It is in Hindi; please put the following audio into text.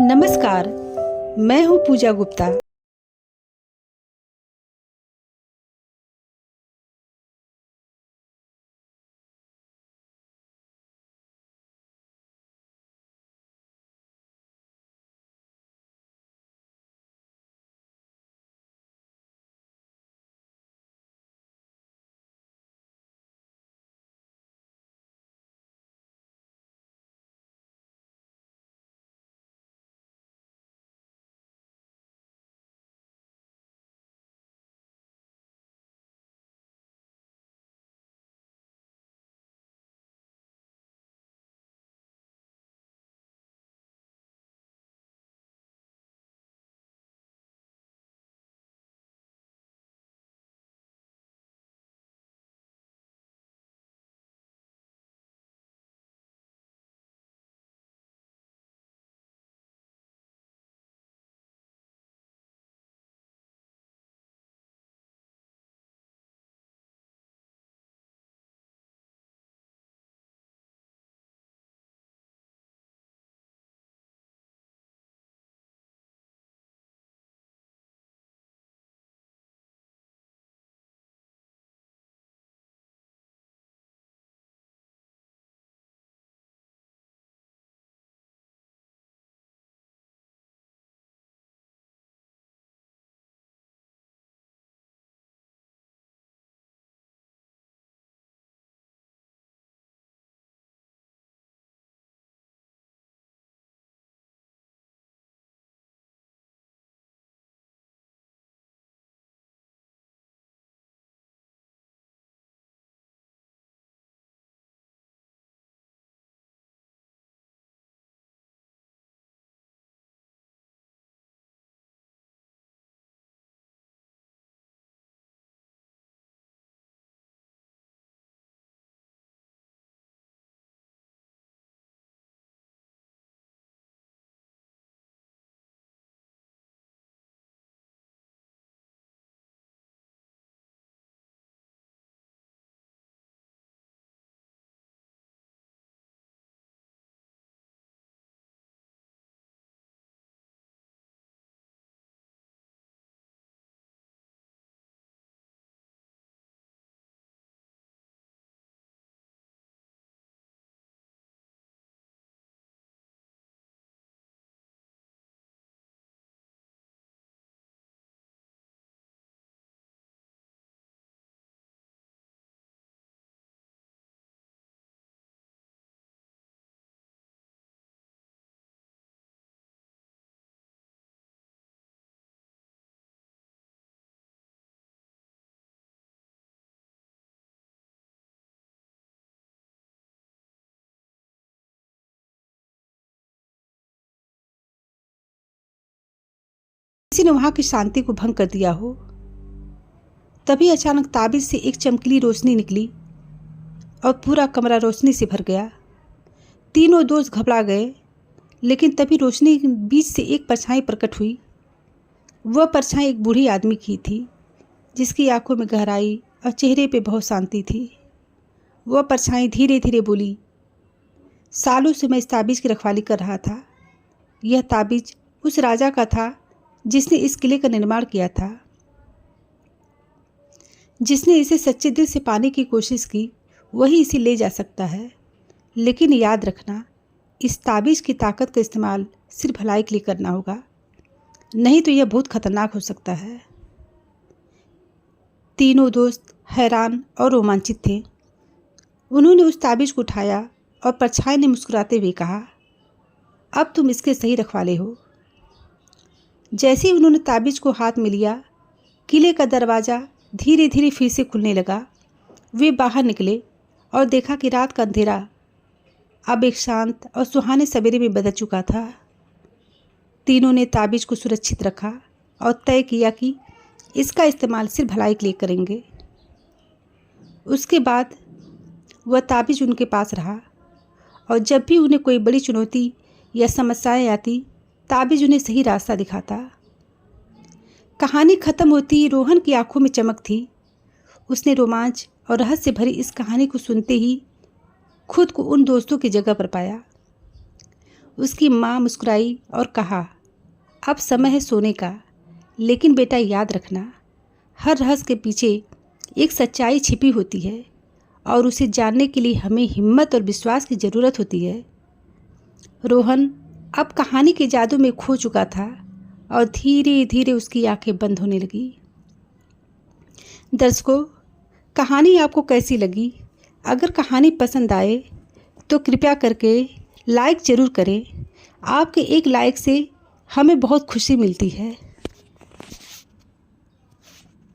नमस्कार। मैं हूँ पूजा गुप्ता। किसी ने वहां की शांति को भंग कर दिया हो। तभी अचानक ताबीज से एक चमकीली रोशनी निकली और पूरा कमरा रोशनी से भर गया। तीनों दोस्त घबरा गए, लेकिन तभी रोशनी के बीच से एक परछाई प्रकट हुई। वह परछाई एक बूढ़ी आदमी की थी, जिसकी आंखों में गहराई और चेहरे पे बहुत शांति थी। वह परछाई धीरे धीरे बोली, सालों से मैं इस ताबीज की रखवाली कर रहा था। यह ताबीज उस राजा का था जिसने इस किले का निर्माण किया था, जिसने इसे सच्चे दिल से पाने की कोशिश की, वही इसे ले जा सकता है। लेकिन याद रखना, इस ताबीज की ताकत का इस्तेमाल सिर्फ भलाई के लिए करना होगा, नहीं तो यह बहुत खतरनाक हो सकता है। तीनों दोस्त हैरान और रोमांचित थे। उन्होंने उस ताबीज को उठाया और परछाई ने मुस्कुराते हुए कहा, अब तुम इसके सही रखवाले हो। जैसे ही उन्होंने ताबीज को हाथ में लिया, किले का दरवाज़ा धीरे धीरे फिर से खुलने लगा। वे बाहर निकले और देखा कि रात का अंधेरा अब एक शांत और सुहाने सवेरे में बदल चुका था। तीनों ने ताबीज को सुरक्षित रखा और तय किया कि इसका इस्तेमाल सिर्फ भलाई के लिए करेंगे। उसके बाद वह ताबीज उनके पास रहा और जब भी उन्हें कोई बड़ी चुनौती या समस्याएं आती, ताबीज उन्हें सही रास्ता दिखाता। कहानी खत्म होती रोहन की आंखों में चमक थी। उसने रोमांच और रहस्य भरी इस कहानी को सुनते ही खुद को उन दोस्तों की जगह पर पाया। उसकी माँ मुस्कुराई और कहा, अब समय है सोने का, लेकिन बेटा याद रखना, हर रहस्य के पीछे एक सच्चाई छिपी होती है और उसे जानने के लिए हमें हिम्मत और विश्वास की ज़रूरत होती है। रोहन अब कहानी के जादू में खो चुका था और धीरे धीरे उसकी आंखें बंद होने लगी। दर्शकों, कहानी आपको कैसी लगी? अगर कहानी पसंद आए तो कृपया करके लाइक ज़रूर करें। आपके एक लाइक से हमें बहुत खुशी मिलती है।